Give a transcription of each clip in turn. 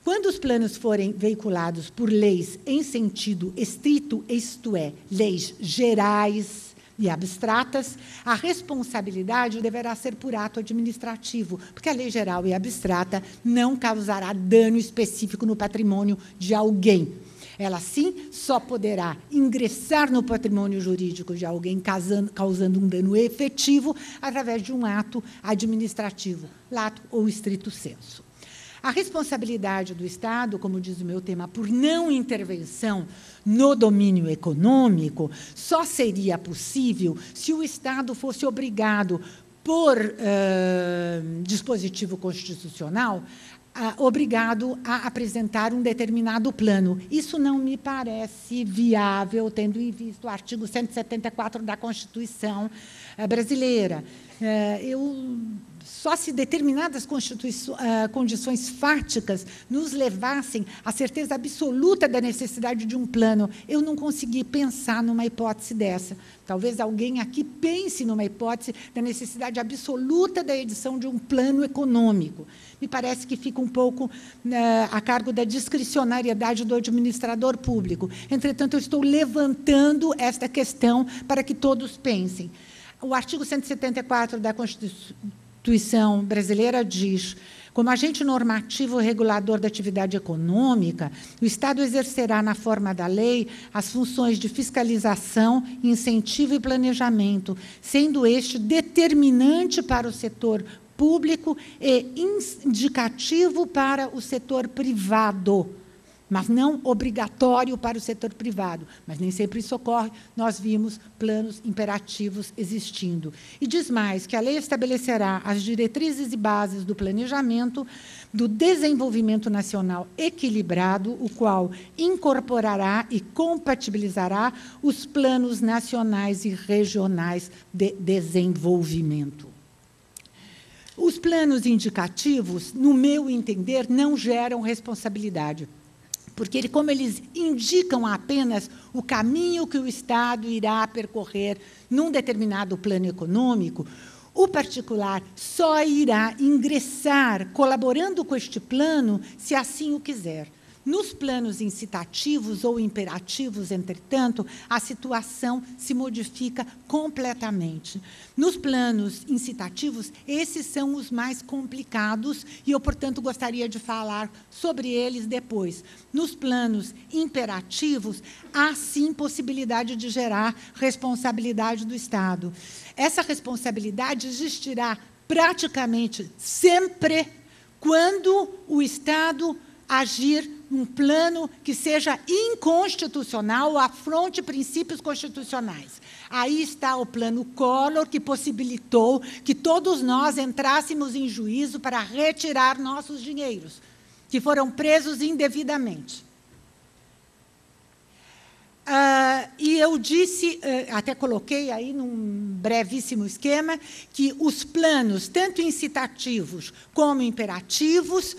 Quando os planos forem veiculados por leis em sentido estrito, isto é, leis gerais e abstratas, a responsabilidade deverá ser por ato administrativo, porque a lei geral e abstrata não causará dano específico no patrimônio de alguém. Ela, sim, só poderá ingressar no patrimônio jurídico de alguém causando um dano efetivo através de um ato administrativo, lato ou estrito sensu. A responsabilidade do Estado, como diz o meu tema, por não intervenção no domínio econômico, só seria possível se o Estado fosse obrigado, por dispositivo constitucional, obrigado a apresentar um determinado plano. Isso não me parece viável, tendo em vista o artigo 174 da Constituição brasileira. Só se determinadas condições fáticas nos levassem à certeza absoluta da necessidade de um plano. Eu não consegui pensar numa hipótese dessa. Talvez alguém aqui pense numa hipótese da necessidade absoluta da edição de um plano econômico. Me parece que fica um pouco a cargo da discricionariedade do administrador público. Entretanto, eu estou levantando esta questão para que todos pensem. O artigo 174 da Constituição brasileira diz: como agente normativo regulador da atividade econômica, o Estado exercerá, na forma da lei, as funções de fiscalização, incentivo e planejamento, sendo este determinante para o setor público e indicativo para o setor privado, mas não obrigatório para o setor privado. Mas nem sempre isso ocorre. Nós vimos planos imperativos existindo. E diz mais, que a lei estabelecerá as diretrizes e bases do planejamento do desenvolvimento nacional equilibrado, o qual incorporará e compatibilizará os planos nacionais e regionais de desenvolvimento. Os planos indicativos, no meu entender, não geram responsabilidade, porque, como eles indicam apenas o caminho que o Estado irá percorrer num determinado plano econômico, o particular só irá ingressar colaborando com este plano se assim o quiser. Nos planos incitativos ou imperativos, entretanto, a situação se modifica completamente. Nos planos incitativos, esses são os mais complicados e eu, portanto, gostaria de falar sobre eles depois. Nos planos imperativos, há, sim, possibilidade de gerar responsabilidade do Estado. Essa responsabilidade existirá praticamente sempre quando o Estado agir num plano que seja inconstitucional ou afronte princípios constitucionais. Aí está o plano Collor, que possibilitou que todos nós entrássemos em juízo para retirar nossos dinheiros, que foram presos indevidamente. E eu disse, até coloquei aí num brevíssimo esquema, que os planos, tanto incitativos como imperativos,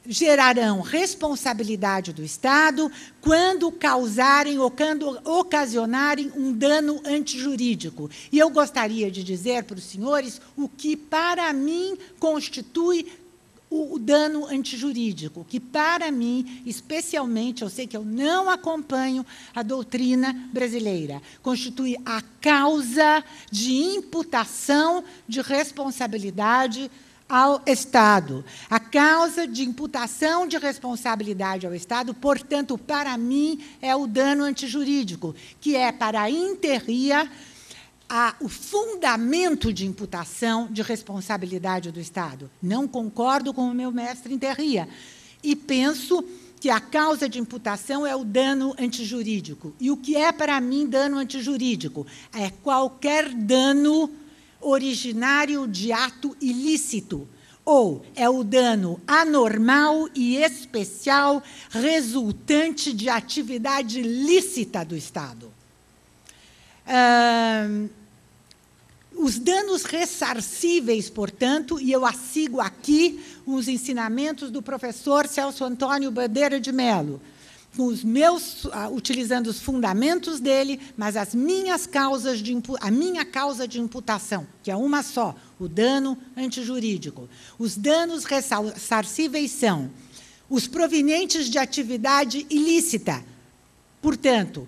gerarão responsabilidade do Estado quando causarem ou quando ocasionarem um dano antijurídico. E eu gostaria de dizer para os senhores o que, para mim, constitui o dano antijurídico, que, para mim, especialmente, eu sei que eu não acompanho a doutrina brasileira, constitui a causa de imputação de responsabilidade ao Estado. A causa de imputação de responsabilidade ao Estado, portanto, para mim, é o dano antijurídico, que é para a interria o fundamento de imputação de responsabilidade do Estado. Não concordo com o meu mestre interria e penso que a causa de imputação é o dano antijurídico. E o que é, para mim, dano antijurídico? É qualquer dano originário de ato ilícito, ou é o dano anormal e especial resultante de atividade lícita do Estado. Os danos ressarcíveis, portanto, e eu assigo aqui os ensinamentos do professor Celso Antônio Bandeira de Mello, utilizando os fundamentos dele, mas a minha causa de imputação, que é uma só, o dano antijurídico. Os danos ressarcíveis são os provenientes de atividade ilícita. Portanto,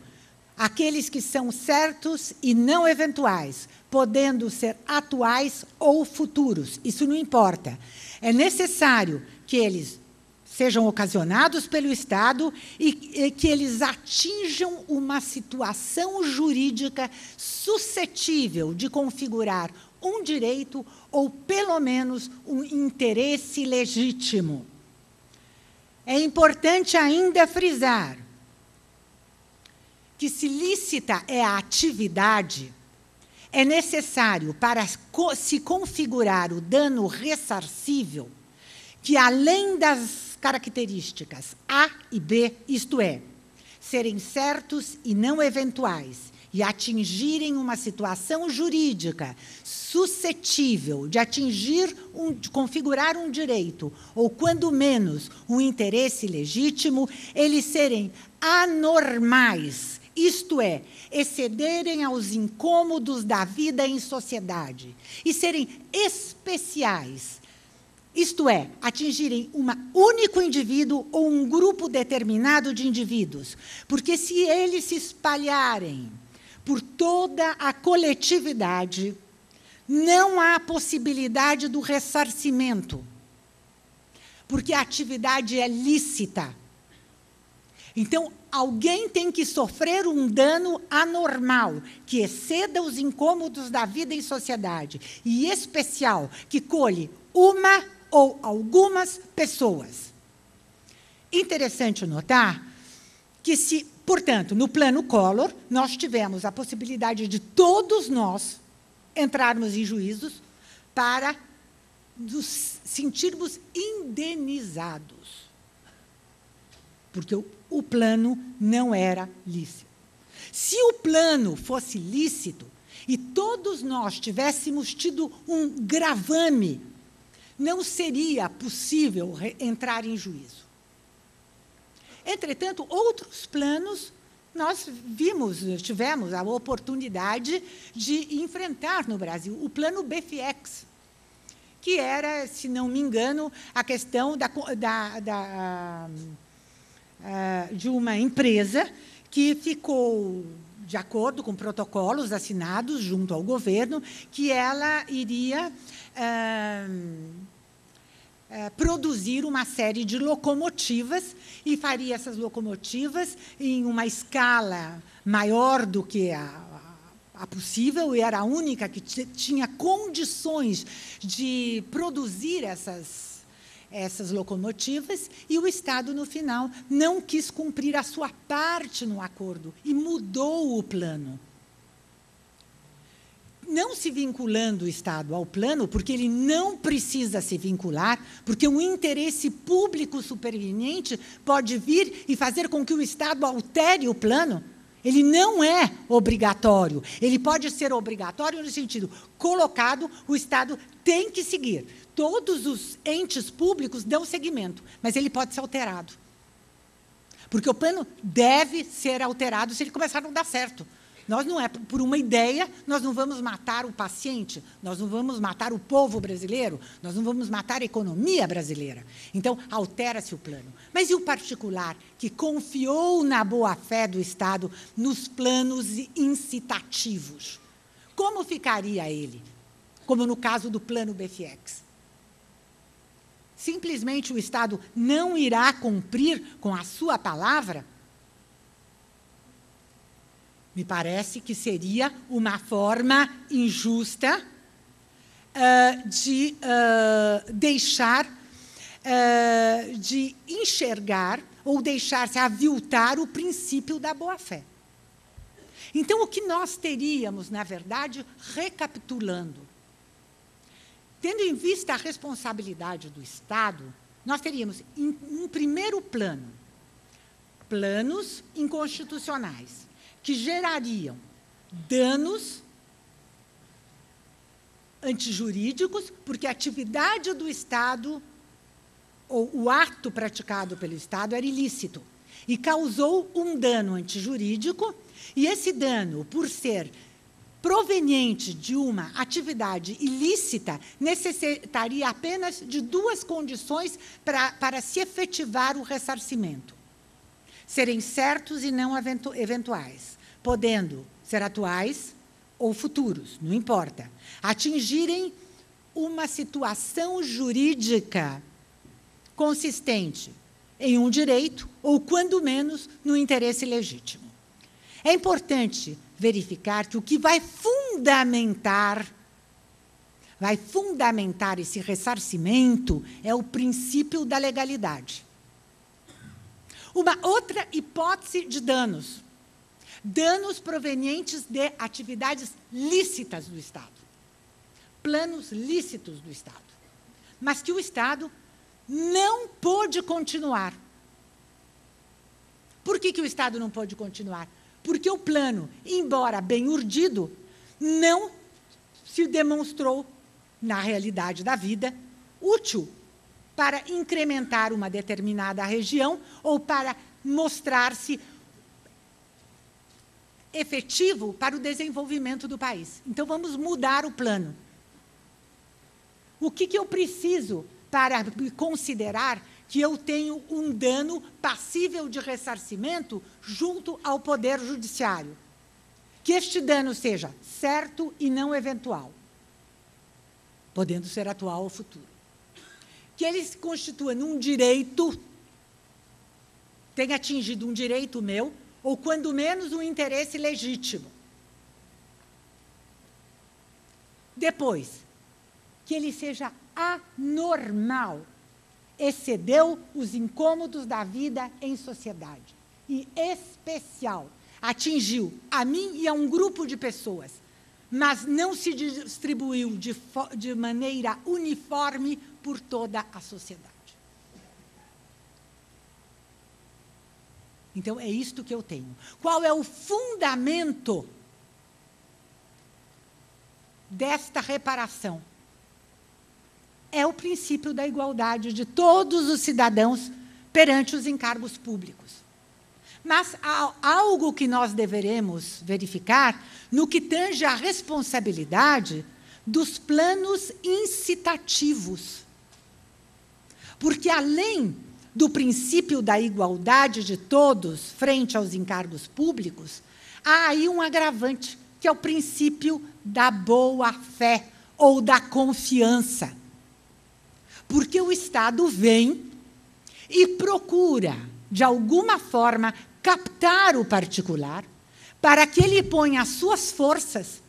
aqueles que são certos e não eventuais, podendo ser atuais ou futuros. Isso não importa. É necessário que eles sejam ocasionados pelo Estado e que eles atinjam uma situação jurídica suscetível de configurar um direito ou, pelo menos, um interesse legítimo. É importante ainda frisar que, se lícita é a atividade, é necessário, para se configurar o dano ressarcível, que, além das características A e B, isto é, serem certos e não eventuais, e atingirem uma situação jurídica suscetível de de configurar um direito, ou, quando menos, um interesse legítimo, eles serem anormais, isto é, excederem aos incômodos da vida em sociedade, e serem especiais, isto é, atingirem um único indivíduo ou um grupo determinado de indivíduos, porque, se eles se espalharem por toda a coletividade, não há possibilidade do ressarcimento, porque a atividade é lícita. Então, alguém tem que sofrer um dano anormal, que exceda os incômodos da vida em sociedade, e especial, que colhe uma ou algumas pessoas. Interessante notar que, portanto, no plano Collor, nós tivemos a possibilidade de todos nós entrarmos em juízos para nos sentirmos indenizados, porque o plano não era lícito. Se o plano fosse lícito e todos nós tivéssemos tido um gravame, não seria possível entrar em juízo. Entretanto, outros planos nós tivemos a oportunidade de enfrentar no Brasil. O plano BFX, que era, se não me engano, a questão de uma empresa que ficou, de acordo com protocolos assinados junto ao governo, que ela iria produzir uma série de locomotivas e faria essas locomotivas em uma escala maior do que a possível, e era a única que tinha condições de produzir essas locomotivas, e o Estado, no final, não quis cumprir a sua parte no acordo e mudou o plano. Não se vinculando o Estado ao plano, porque ele não precisa se vincular, porque um interesse público superveniente pode vir e fazer com que o Estado altere o plano. Ele não é obrigatório. Ele pode ser obrigatório no sentido colocado, o Estado tem que seguir. Todos os entes públicos dão seguimento, mas ele pode ser alterado. Porque o plano deve ser alterado se ele começar a não dar certo. Nós não é por uma ideia, nós não vamos matar o paciente, nós não vamos matar o povo brasileiro, nós não vamos matar a economia brasileira. Então, altera-se o plano. Mas e o particular que confiou na boa-fé do Estado nos planos incitativos? Como ficaria ele? Como no caso do plano BFX. Simplesmente o Estado não irá cumprir com a sua palavra? Me parece que seria uma forma injusta de deixar de enxergar ou deixar-se aviltar o princípio da boa-fé. Então, o que nós teríamos, na verdade, recapitulando, tendo em vista a responsabilidade do Estado, nós teríamos, em um primeiro plano, planos inconstitucionais, que gerariam danos antijurídicos, porque a atividade do Estado, ou o ato praticado pelo Estado, era ilícito, e causou um dano antijurídico, e esse dano, por ser proveniente de uma atividade ilícita necessitaria apenas de 2 condições para se efetivar o ressarcimento: serem certos e não eventuais, podendo ser atuais ou futuros, não importa, atingirem uma situação jurídica consistente em um direito ou, quando menos, no interesse legítimo. É importante verificar que o que vai fundamentar esse ressarcimento é o princípio da legalidade. Uma outra hipótese de danos provenientes de atividades lícitas do Estado, planos lícitos do Estado, mas que o Estado não pôde continuar. Por que o Estado não pôde continuar? Porque o plano, embora bem urdido, não se demonstrou, na realidade da vida, útil para incrementar uma determinada região ou para mostrar-se efetivo para o desenvolvimento do país. Então, vamos mudar o plano. O que eu preciso para considerar que eu tenho um dano passível de ressarcimento junto ao Poder Judiciário? Que este dano seja certo e não eventual, podendo ser atual ou futuro. Que ele se constitua num direito, tenha atingido um direito meu, ou, quando menos, um interesse legítimo. Depois, que ele seja anormal, excedeu os incômodos da vida em sociedade, e, em especial, atingiu a mim e a um grupo de pessoas, mas não se distribuiu de maneira uniforme por toda a sociedade. Então, é isto que eu tenho. Qual é o fundamento desta reparação? É o princípio da igualdade de todos os cidadãos perante os encargos públicos. Mas há algo que nós deveremos verificar no que tange à responsabilidade dos planos incitativos. Porque, além do princípio da igualdade de todos frente aos encargos públicos, há aí um agravante, que é o princípio da boa-fé ou da confiança. Porque o Estado vem e procura, de alguma forma, captar o particular para que ele ponha as suas forças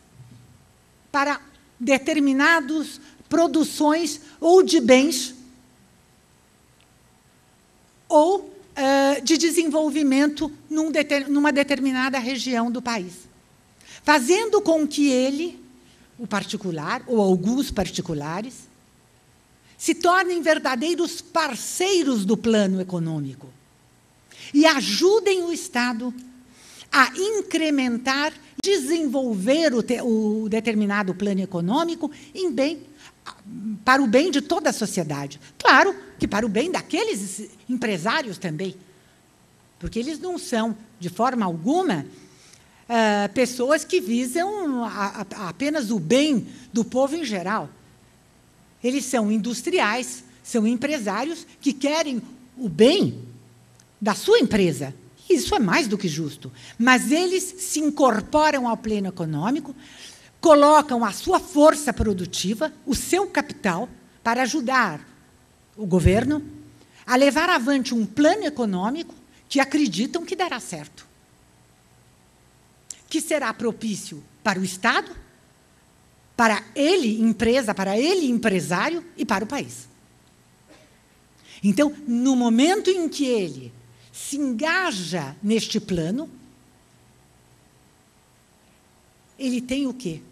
para determinadas produções ou de bens ou de desenvolvimento numa determinada região do país, fazendo com que ele, o particular, ou alguns particulares, se tornem verdadeiros parceiros do plano econômico e ajudem o Estado a incrementar, desenvolver o determinado plano econômico para o bem de toda a sociedade. Claro que para o bem daqueles empresários também, porque eles não são, de forma alguma, pessoas que visam apenas o bem do povo em geral. Eles são industriais, são empresários que querem o bem da sua empresa. Isso é mais do que justo. Mas eles se incorporam ao plano econômico, colocam a sua força produtiva, o seu capital, para ajudar o governo a levar avante um plano econômico que acreditam que dará certo, que será propício para o Estado, para ele, empresa, para ele, empresário, e para o país. Então, no momento em que ele se engaja neste plano, ele tem o quê?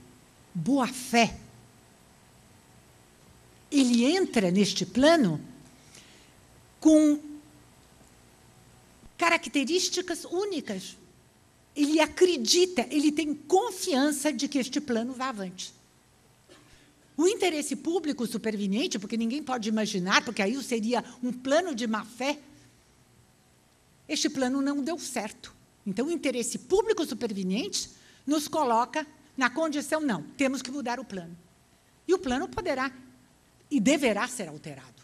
Boa fé. Ele entra neste plano com características únicas. Ele acredita, ele tem confiança de que este plano vá avante. O interesse público superveniente, porque ninguém pode imaginar, porque aí seria um plano de má-fé, este plano não deu certo. Então, o interesse público superveniente nos coloca Na condição, não, temos que mudar o plano. E o plano poderá e deverá ser alterado.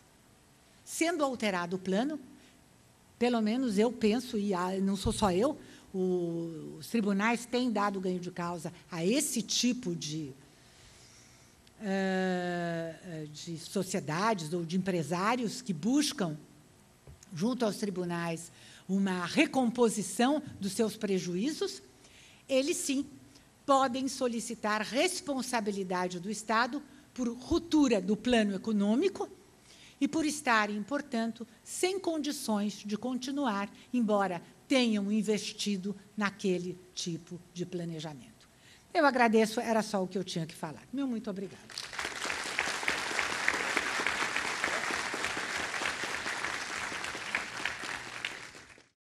Sendo alterado o plano, pelo menos eu penso, e não sou só eu, os tribunais têm dado ganho de causa a esse tipo de sociedades ou de empresários que buscam, junto aos tribunais, uma recomposição dos seus prejuízos. Eles, sim, podem solicitar responsabilidade do Estado por ruptura do plano econômico e por estarem, portanto, sem condições de continuar, embora tenham investido naquele tipo de planejamento. Eu agradeço, era só o que eu tinha que falar. Muito obrigada.